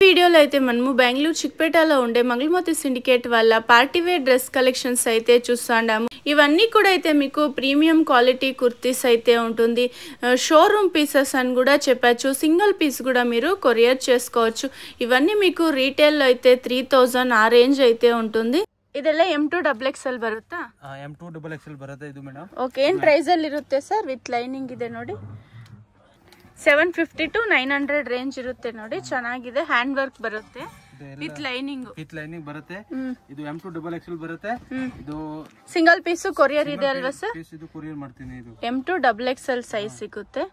వీడియోలో అయితే మనము బెంగళూరు చిక్పేటలో ఉండే మంగళమూర్తి సిండికేట్ వల్ల పార్టీ వేర్ డ్రెస్ కలెక్షన్స్ అయితే చూస్తాము. ఇవన్నీ కూడా అయితే మీకు ప్రీమియం క్వాలిటీ కుర్తీస్ అయితే ఉంటుంది. షోరూమ్ పీసెస్ అని కూడా చెప్పచ్చు. సింగిల్ పీస్ కూడా మీరు కొరియర్ చేసుకోవచ్చు. ఇవన్నీ మీకు రీటైల్లో అయితే 3000 ఆ రేంజ్ అయితే ఉంటుంది. ಇದೆಲ್ಲ M2 XXL ಬರುತ್ತಾ? M2 XXL ಬರುತ್ತೆ ಇದು ಮೇಡಮ್. ಓಕೆ, ಏನು ಪ್ರೈಸ್ ಅಲ್ಲಿ ಇರುತ್ತೆ ಸರ್? ವಿತ್ ಲೈನಿಂಗ್ ಇದೆ ನೋಡಿ. 750 to 900 ರೇಂಜ್ ಇರುತ್ತೆ ನೋಡಿ. ಚೆನ್ನಾಗಿದೆ, ಹ್ಯಾಂಡ್ ವರ್ಕ್ ಬರುತ್ತೆ ವಿತ್ ಲೈನಿಂಗ್. ಬರುತ್ತೆ. ಇದು M2 XXL ಬರುತ್ತೆ. ಇದು ಸಿಂಗಲ್ ಪೀಸ್ ಕೊರಿಯರ್ ಇದೆ ಅಲ್ವಾ ಸರ್? ಇದು ಕೊರಿಯರ್ ಮಾಡ್ತೀನಿ. ಇದು M2 XXL ಸೈಜ್ ಸಿಗುತ್ತೆ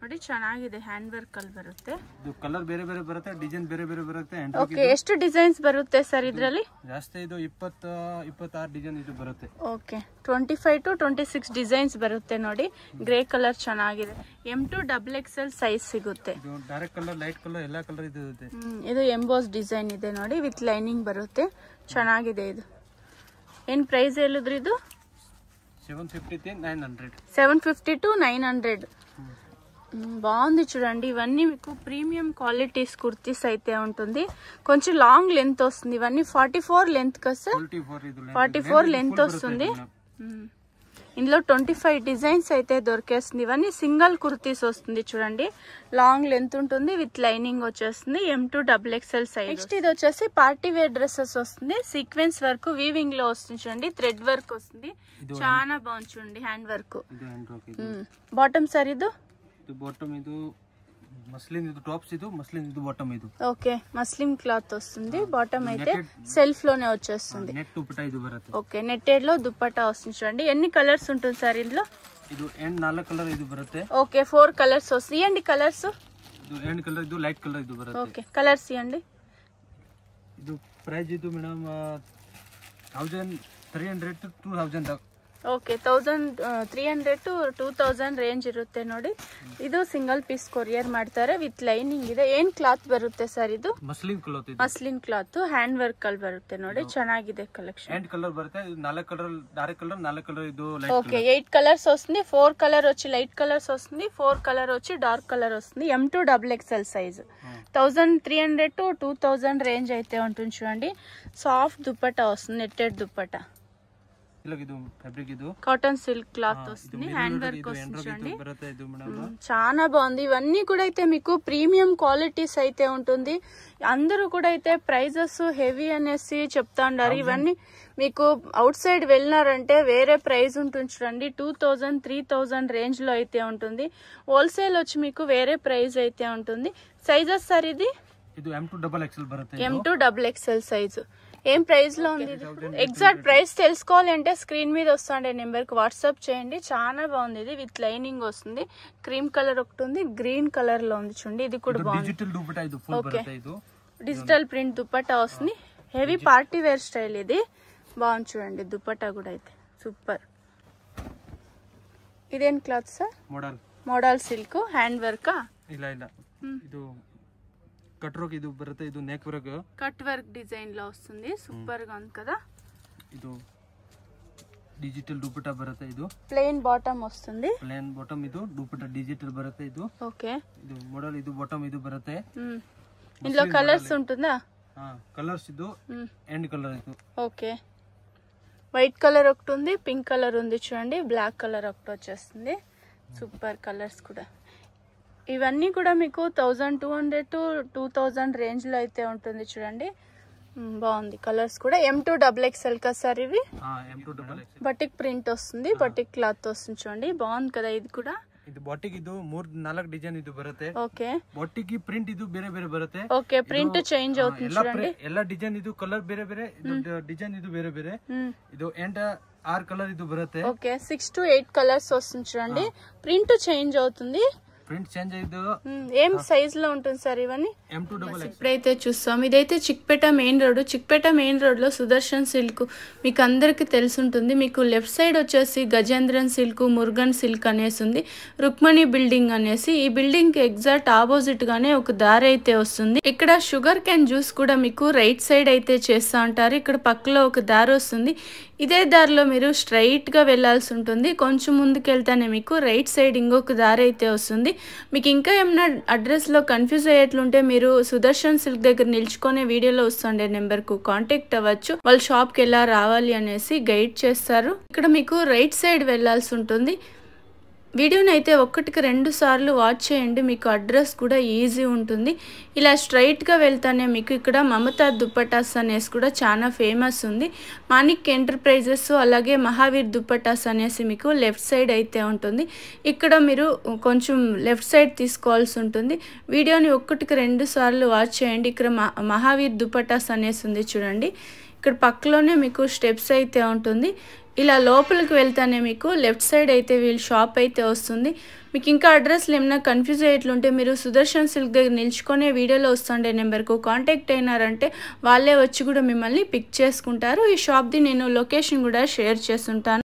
ನೋಡಿ. ಚೆನ್ನಾಗಿದೆ, ಹ್ಯಾಂಡ್ ವರ್ಕ್ ಅಲ್ಲಿ ಬರುತ್ತೆ. ಇದು ಕಲರ್ ಬೇರೆ ಬೇರೆ ಬರುತ್ತೆ, ಡಿಸೈನ್ ಬೇರೆ ಬೇರೆ ಬರುತ್ತೆ. ಓಕೆ, ಎಷ್ಟು ಡಿಸೈನ್ಸ್ ಬರುತ್ತೆ ಸರ್ ಇದರಲ್ಲಿ? ಜಾಸ್ತಿ ಇದು 26 ಡಿಸೈನ್ ಇದು ಬರುತ್ತೆ. ಓಕೆ, 25 to 26 ಡಿಸೈನ್ಸ್ ಬರುತ್ತೆ ನೋಡಿ. ಗ್ರೇ ಕಲರ್ ಚೆನ್ನಾಗಿದೆ. M2 XXL ಸೈಜ್ ಸಿಗುತ್ತೆ. ಇದು ಡಾರ್ಕ್ ಕಲರ್, ಲೈಟ್ ಕಲರ್, ಎಲ್ಲಾ ಕಲರ್ ಇದು ಇದೆ. ಇದು ಎಂಬೋಸ್ ಡಿಸೈನ್ ಇದೆ ನೋಡಿ, ವಿತ್ ಲೈನಿಂಗ್ ಬರುತ್ತೆ. ಚೆನ್ನಾಗಿದೆ. ಇದು ಏನ್ ಪ್ರೈಸ್ ಹೇಳಿದ್ರಿ? ಇದು 750 to 900. బాగుంది చూడండి. ఇవన్నీ మీకు ప్రీమియం క్వాలిటీస్ కుర్తీస్ అయితే ఉంటుంది. కొంచెం లాంగ్ లెంత్ వస్తుంది. ఇవన్నీ 44 లెంత్ కదా సార్? 44 లెంత్ వస్తుంది. ఇందులో 25 డిజైన్స్ అయితే దొరికేస్తుంది. ఇవన్నీ సింగిల్ కుర్తీస్ వస్తుంది చూడండి. లాంగ్ లెంత్ ఉంటుంది, విత్ లైనింగ్ వచ్చేస్తుంది. M2 XXL size. నెక్స్ట్ ఇది వచ్చేసి పార్టీ వేర్ డ్రెస్సెస్ వస్తుంది. సీక్వెన్స్ వర్క్ వీవింగ్ లో వస్తుంది చూడండి. థ్రెడ్ వర్క్ వస్తుంది. చాలా బాగుంది చూడండి, హ్యాండ్ వర్క్. బాటమ్ సార్ ఇది బాటమ్, ఇది మస్లిన్, ఇది టాప్స్, ఇది మస్లిన్, ఇది బాటమ్. ఇది ఓకే, మస్లిన్ క్లాత్ వస్తుంది. బాటమ్ అయితే సెల్ఫ్ లోనే వచ్చేస్తుంది. నెట్ దుపట్టా ఇది బರುತ್ತೆ. ఓకే, నెట్టెడ్ లో దుపట్టా వస్తుంది చూడండి. ఎన్ని కలర్స్ ఉంటుంది సార్ ఇందులో? ಇದು ಎಂಡ್ 4 ಕಲರ್ ಇದು ಬರುತ್ತೆ. ఓకే, 4 కలర్స్ వస్తాయి. ఇయండి కలర్స్. ಇದು ಎಂಡ್ ಕಲರ್, ಇದು ಲೈಟ್ ಕಲರ್ ಇದು ಬರುತ್ತೆ. ఓకే, కలర్స్ ఇయండి. ಇದು ಪ್ರೈಸ್ ಇದು madam 1300 to 2000. Okay, 1300 to 2000 range ಇರುತ್ತೆ ನೋಡಿ. ಇದು ಸಿಂಗಲ್ ಪೀಸ್ ಕೊರಿಯರ್ ಮಾಡ್ತಾರೆ, ವಿತ್ ಲೈನಿಂಗ್ ಇದೆ. ಏನ್ ಕ್ಲಾತ್ ಬರುತ್ತೆ ಸರ್ ಇದು? Muslin cloth. Muslin cloth, hand work ಅಲ್ಲಿ ಬರುತ್ತೆ ನೋಡಿ. ಚೆನ್ನಾಗಿದೆ ಕಲೆಕ್ಷನ್. ಎಂಡ್ ಕಲರ್ ಬರುತ್ತೆ. ಇದು 4 ಕಲರ್, ಡಾರ್ಕ್ ಕಲರ್, 4 ಕಲರ್, ಇದು ಲೈಟ್. ఓకే, 8 కలర్స్ వస్తుంది. 4 కలర్ వచ్చి లైట్ కలర్స్ వస్తుంది, 4 కలర్ వచ్చి డార్క్ కలర్ వస్తుంది. M2 XXL size. 1300 to 2000 range అయితే ఉంటుంది చూడండి. సాఫ్ట్ దుపట్టా వస్తుంది, నెట్టెడ్ దుపట్టా. ಇದು ಫ್ಯಾಬ್ರಿಕ್, ಇದು కాటన్ సిల్క్ క్లాత్ వస్తుంది. హ్యాండ్ వర్క్ వస్తుంది చూడండి. చాలా బాగుంది. ఇవన్నీ కూడా అయితే మీకు ప్రీమియం క్వాలిటీస్ అయితే ఉంటుంది. అందరూ కూడా అయితే ప్రైజెస్ హెవీ అనేసి చెప్తా ఉన్నారు. ఇవన్నీ మీకు అవుట్ సైడ్ వెళ్ళినారంటే వేరే ప్రైస్ ఉంటుంది చూడండి. 2000, 3000 రేంజ్ లో అయితే ఉంటుంది. హోల్సేల్ వచ్చి మీకు వేరే ప్రైస్ అయితే ఉంటుంది. సైజెస్ సార్ ఇది? ಇದು M2 XXL ಬರುತ್ತೆ. M2 XXL size. ఏం ప్రైస్ లో ఉంది? ఎగ్జాక్ట్ ప్రైస్ తెలుసుకోవాలంటే స్క్రీన్ మీద వస్తుండే నెంబర్ కి వాట్సాప్ చేయండి. చాలా బాగుంది. ఇది విత్ లైనింగ్ వస్తుంది. క్రీమ్ కలర్ ఒకటి ఉంది, గ్రీన్ కలర్ లో ఉంది చూడండి. ఇది కూడా బాగుంది. ఓకే, డిజిటల్ ప్రింట్ దుపట్టా వస్తుంది. Heavy party wear style. ఇది బాగుంది చూడండి. దుపట్టా కూడా అయితే సూపర్. ఇదేం cloth sir? Model silk, hand work. ಇದು కట్ వర్క్ ఇది బರುತ್ತೆ. ఇది neck work, cut work design లో వస్తుంది. సూపర్ గా ఉంది కదా. ಇದು డిజిటల్ దుపట్టా బರುತ್ತೆ. ಇದು ప్లెయిన్ బాటమ్ వస్తుంది. ಪ್ಲೇನ್ ಬಾಟಮ್, ಇದು ದುಪಟ್ಟಾ డిజిటల్ ಬರುತ್ತೆ. ಇದು ఓకే, ಇದು మోడల్, ಇದು బాటమ్ ಇದು ಬರುತ್ತೆ. ఇందులో కలర్స్ ఉంటుందా? కలర్స్ ఇది ఎండ్ కలర్. ఇది ఓకే, వైట్ కలర్ ఒకటి ఉంది, పింక్ కలర్ ఉంది చూడండి, బ్లాక్ కలర్ ఒకటి వచ్చేస్తుంది. సూపర్ కలర్స్ కూడా. ఇవన్నీ కూడా మీకు 1200 to 2000 రేంజ్ లో అయితే ఉంటుంది చూడండి. బాగుంది కలర్స్ కూడా. M2 XXL కదా సార్ ఇవి? బటిక్ ప్రింట్ వస్తుంది, బటిక్ క్లాత్ వస్తుంది చూడండి. బాగుంది కదా ఇది కూడా. ಇದು ಬಾಟಿಕ್, ಇದು 4 ಡಿಸೈನ್ ಇದು ಬರುತ್ತೆ. ಓಕೆ, ಬಾಟಿಕ್ ಪ್ರಿಂಟ್ ಇದು ಬೇರೆ ಬೇರೆ ಬರುತ್ತೆ. ಓಕೆ, ಪ್ರಿಂಟ್ ಚೇಂಜ್ అవుతుంది చూడండి. ಎಲ್ಲ ಡಿಸೈನ್ ಇದು ಕಲರ್ ಬೇರೆ ಬೇರೆ, ಇದು ಡಿಸೈನ್ ಇದು ಬೇರೆ ಬೇರೆ. ಇದು ಎಂಡ್ 6 కలర్ ఇది బರುತ್ತೆ. ఓకే, 6 to 8 కలర్స్ వస్తుంది చూడండి. ప్రింట్ చేంజ్ అవుతుంది. ప్రింట్ చేంజ్ అయ్యేది. ఏం సైజ్ లో ఉంటుంది సార్ ఇవన్నీ? M2 XXL. ఇప్పుడైతే చూస్తాం. ఇదైతే Chickpet main road. Chickpet main road లో సుదర్శన్ సిల్క్ మీకు అందరికి తెలుసుంటుంది. మీకు లెఫ్ట్ సైడ్ వచ్చేసి గజేంద్రన్ సిల్క్, మురుగన్ సిల్క్ అనేసి ఉంది. రుక్మణి బిల్డింగ్ అనేసి. ఈ బిల్డింగ్ కి ఎగ్జాక్ట్ ఆపోజిట్ గానే ఒక దారి అయితే వస్తుంది. ఇక్కడ షుగర్ క్యాన్ జ్యూస్ కూడా మీకు రైట్ సైడ్ అయితే చేస్తా ఉంటారు. ఇక్కడ పక్కలో ఒక దారి వస్తుంది. ఇదే దారిలో మీరు స్ట్రైట్గా వెళ్ళాల్సి ఉంటుంది. కొంచెం ముందుకెళ్తేనే మీకు రైట్ సైడ్ ఇంకొక దారి అయితే వస్తుంది. మీకు ఇంకా ఏమైనా అడ్రస్లో కన్ఫ్యూజ్ అయ్యేట్లుంటే మీరు సుదర్శన్ సిల్క్ దగ్గర నిల్చుకునే వీడియోలో వస్తుండే నెంబర్కు కాంటాక్ట్ అవ్వచ్చు. వాళ్ళ షాప్కి ఎలా రావాలి అనేసి గైడ్ చేస్తారు. ఇక్కడ మీకు రైట్ సైడ్ వెళ్ళాల్సి ఉంటుంది. వీడియోని అయితే 1-2 సార్లు వాచ్ చేయండి, మీకు అడ్రస్ కూడా ఈజీ ఉంటుంది. ఇలా స్ట్రైట్గా వెళ్తానే మీకు ఇక్కడ మమతా దుప్పటాస్ అనేసి కూడా చాలా ఫేమస్ ఉంది. మాణిక్ ఎంటర్ప్రైజెస్ అలాగే మహావీర్ దుప్పటాస్ అనేసి మీకు లెఫ్ట్ సైడ్ అయితే ఉంటుంది. ఇక్కడ మీరు కొంచెం లెఫ్ట్ సైడ్ తీసుకోవాల్సి ఉంటుంది. వీడియోని 1-2 సార్లు వాచ్ చేయండి. ఇక్కడ మహావీర్ దుప్పటాస్ అనేసి ఉంది చూడండి. ఇక్కడ పక్కలోనే మీకు స్టెప్స్ అయితే ఉంటుంది. ఇలా లోపలికి వెళ్తానే మీకు లెఫ్ట్ సైడ్ అయితే వీళ్ళ షాప్ అయితే వస్తుంది. మీకు ఇంకా అడ్రస్లు ఏమైనా కన్ఫ్యూజ్ అయ్యేట్లుంటే మీరు సుదర్శన్ సిల్క్ దగ్గర నిల్చుకునే వీడియోలో వస్తుండే నెంబర్కు కాంటాక్ట్ అయినారంటే వాళ్ళే వచ్చి కూడా మిమ్మల్ని పిక్ చేసుకుంటారు. ఈ షాప్ది నేను లొకేషన్ కూడా షేర్ చేస్తుంటాను.